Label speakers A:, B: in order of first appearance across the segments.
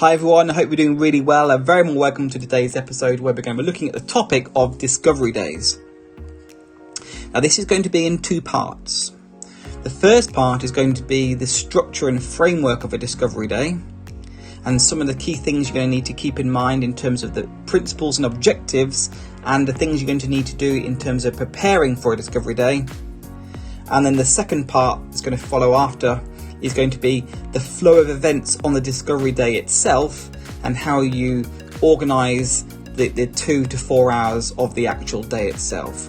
A: Hi everyone, I hope you're doing really well. A very warm welcome to today's episode where we're going to be looking at the topic of discovery days. Now this is going to be in two parts. The first part is going to be the structure and framework of a discovery day and some of the key things you're going to need to keep in mind in terms of the principles and objectives and the things you're going to need to do in terms of preparing for a discovery day. And then the second part that's going to follow after is going to be the flow of events on the discovery day itself and how you organise the 2 to 4 hours of the actual day itself.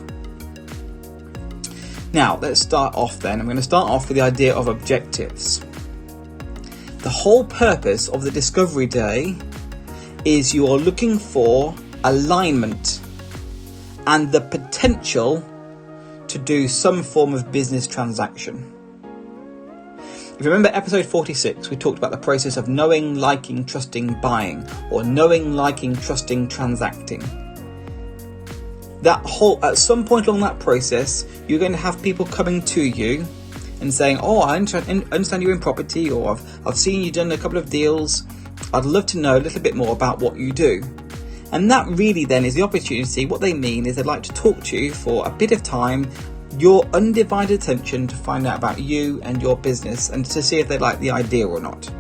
A: Now, let's start off then. I'm going to start off with the idea of objectives. The whole purpose of the discovery day is you are looking for alignment and the potential to do some form of business transaction. If you remember episode 46, we talked about the process of knowing, liking, trusting, buying, or knowing, liking, trusting, transacting. At some point along that process, you're going to have people coming to you and saying, "Oh, I understand you're in property," or "I've seen you done a couple of deals. I'd love to know a little bit more about what you do." And that really then is the opportunity. What they mean is they'd like to talk to you for a bit of time, your undivided attention, to find out about you and your business and to see if they like the idea or not.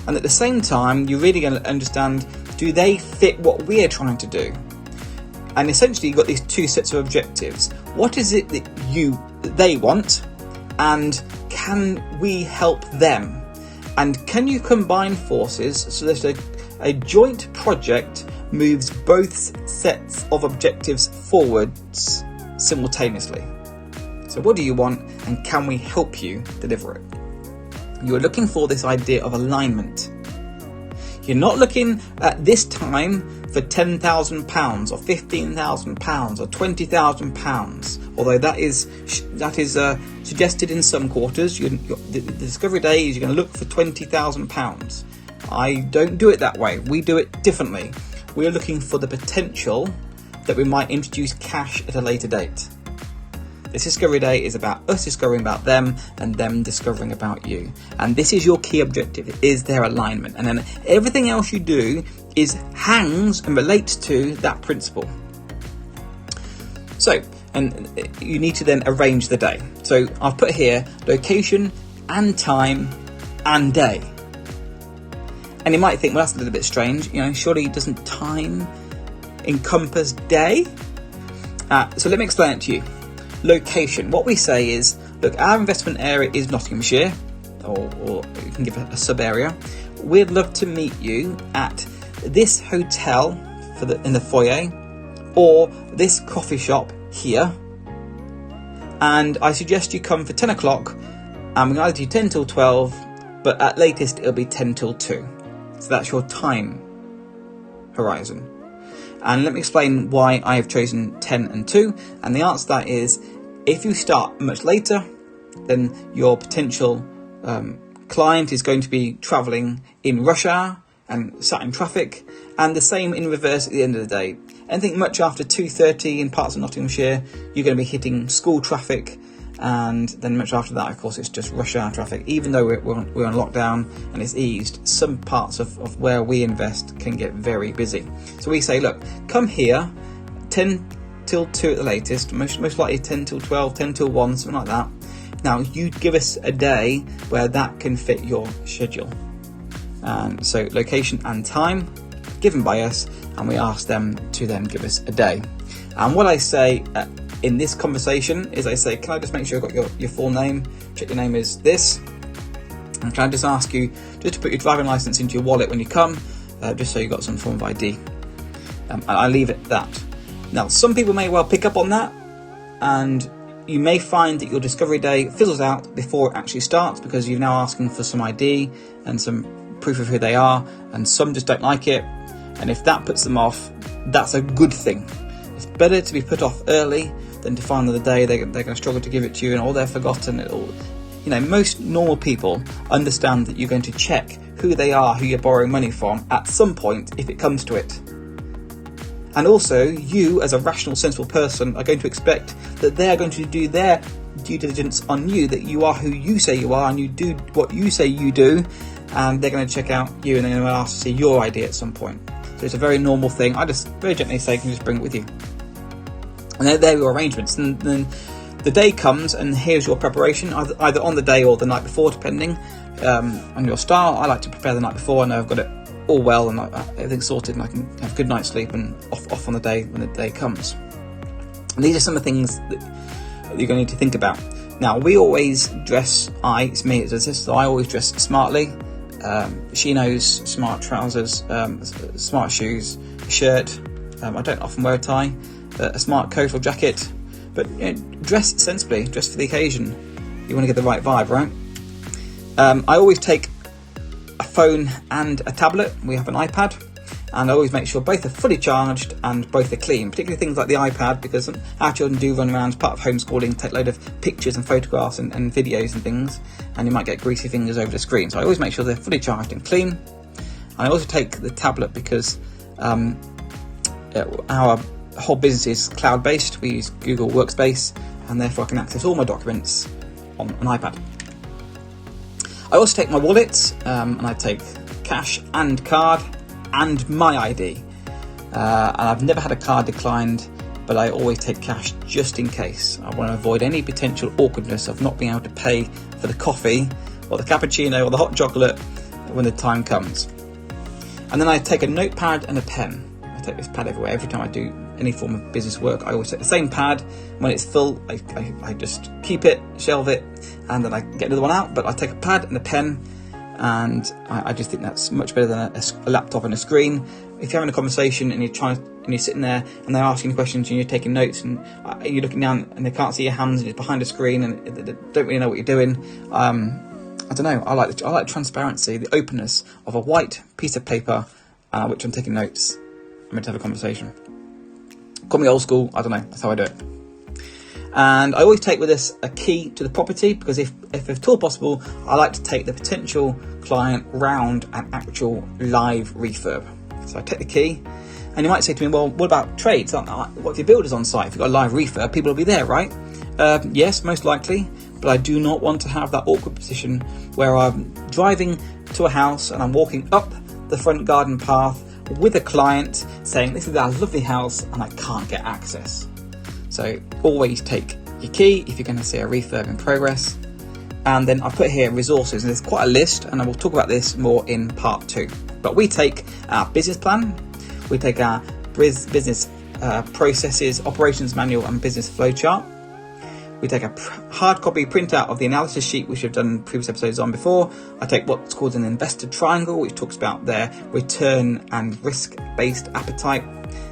A: And at the same time, you're really going to understand, do they fit what we're trying to do? And essentially, you've got these two sets of objectives. What is it that they want, and can we help them? And can you combine forces so that a joint project moves both sets of objectives forwards simultaneously? So what do you want, and can we help you deliver it? You're looking for this idea of alignment. You're not looking at this time for £10,000 or £15,000 or £20,000, although that is suggested in some quarters. The discovery day is you're going to look for £20,000. I don't do it that way. We do it differently. We're looking for the potential that we might introduce cash at a later date. This discovery day is about us discovering about them and them discovering about you. And this is your key objective, is their alignment. And then everything else you do hangs and relates to that principle. So, and you need to then arrange the day. So I've put here location and time and day. And you might think, well, that's a little bit strange. Surely doesn't time encompass day? So let me explain it to you. Location. What we say is, look, our investment area is Nottinghamshire, or you can give it a sub area. We'd love to meet you at this hotel in the foyer, or this coffee shop here. And I suggest you come for 10 o'clock, and we're going to do 10 till 12, but at latest it'll be 10 till 2. So that's your time horizon. And let me explain why I have chosen 10 and 2. And the answer to that is, if you start much later, then your potential client is going to be travelling in rush hour and sat in traffic, and the same in reverse at the end of the day. Anything much after 2:30 in parts of Nottinghamshire, you're going to be hitting school traffic, and then much after that, of course, it's just rush hour traffic. Even though we're on lockdown and it's eased, some parts of where we invest can get very busy. So we say, look, come here, 10 till 2 at the latest, most likely 10 till 12, 10 till 1, something like that. Now, you give us a day where that can fit your schedule. So location and time given by us, and we ask them to then give us a day. And what I say in this conversation is, I say, can I just make sure I've got your full name? Check your name is this. And can I just ask you just to put your driving license into your wallet when you come, just so you've got some form of ID. And I leave it at that. Now, some people may well pick up on that, and you may find that your discovery day fizzles out before it actually starts, because you're now asking for some ID and some proof of who they are, and some just don't like it. And if that puts them off, that's a good thing. It's better to be put off early than to find that the day they're going to struggle to give it to you, and they're forgotten. Most normal people understand that you're going to check who they are, who you're borrowing money from, at some point if it comes to it. And also, you as a rational, sensible person are going to expect that they're going to do their due diligence on you, that you are who you say you are and you do what you say you do, and they're going to check out you, and they're going to ask to see your ID at some point. So it's a very normal thing. I just very gently say, can you just bring it with you? And there are your arrangements. And then the day comes, and here's your preparation, either on the day or the night before, depending on your style. I like to prepare the night before. I know I've got it all well and everything's sorted, and I can have a good night's sleep and off on the day when the day comes. And these are some of the things that you're going to need to think about. Now, we always dress, it's me as this, so I always dress smartly. Chinos, smart trousers, smart shoes, a shirt. I don't often wear a tie, a smart coat or jacket, but dress sensibly, dress for the occasion. You want to get the right vibe, right? I always take a phone and a tablet. We have an iPad, and I always make sure both are fully charged and both are clean, particularly things like the iPad, because our children do run around as part of homeschooling, take a load of pictures and photographs and videos and things, and you might get greasy fingers over the screen. So I always make sure they're fully charged and clean. And I also take the tablet because our whole business is cloud-based. We use Google Workspace, and therefore I can access all my documents on an iPad. I also take my wallet, and I take cash and card and my ID. And I've never had a card declined, but I always take cash just in case. I want to avoid any potential awkwardness of not being able to pay for the coffee or the cappuccino or the hot chocolate when the time comes. And then I take a notepad and a pen. I take this pad everywhere. Every time I do any form of business work, I always take the same pad. When it's full, I just keep it, shelve it, and then I get another one out. But I take a pad and a pen, and I just think that's much better than a laptop and a screen. If you're having a conversation and you're sitting there and they're asking questions and you're taking notes and you're looking down and they can't see your hands and you're behind a screen and they don't really know what you're doing, I don't know. I like transparency, the openness of a white piece of paper, which I'm taking notes. I'm going to have a conversation. Call me old school. I don't know. That's how I do it. And I always take with us a key to the property, because if at all possible, I like to take the potential client round an actual live refurb. So I take the key, and you might say to me, well, what about trades? What if your builder's on site? If you've got a live refurb, people will be there, right? Yes, most likely, but I do not want to have that awkward position where I'm driving to a house and I'm walking up the front garden path with a client saying, this is our lovely house and I can't get access. So always take your key if you're going to see a refurb in progress. And then I put here resources, and there's quite a list, and I will talk about this more in part 2. But we take our business plan, we take our business processes, operations manual and business flowchart. We take a hard copy printout of the analysis sheet, which I've done previous episodes on before. I take what's called an investor triangle, which talks about their return and risk-based appetite.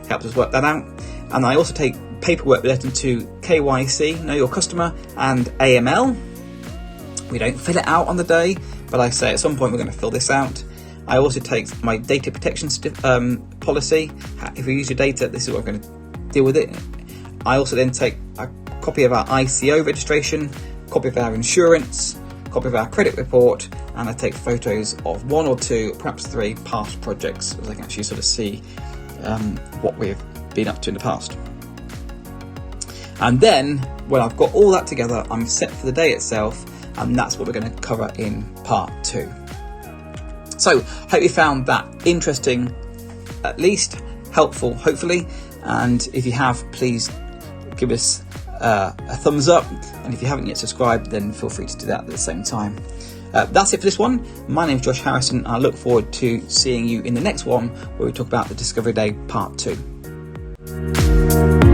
A: Helps us work that out. And I also take paperwork relating to KYC, Know Your Customer, and AML. We don't fill it out on the day, but I say at some point we're going to fill this out. I also take my data protection policy. If we use your data, this is what we're going to deal with it. I also then take a copy of our ICO registration, copy of our insurance, copy of our credit report, and I take photos of 1 or 2, perhaps 3 past projects, so I can actually sort of see what we've been up to in the past. And then when I've got all that together, I'm set for the day itself, and that's what we're going to cover in part 2. So hope you found that interesting, at least helpful, hopefully. And if you have, please give us a thumbs up. And if you haven't yet subscribed, then feel free to do that at the same time. That's it for this one. My name's Josh Harrison. I look forward to seeing you in the next one, where we talk about the Discovery Day Part 2.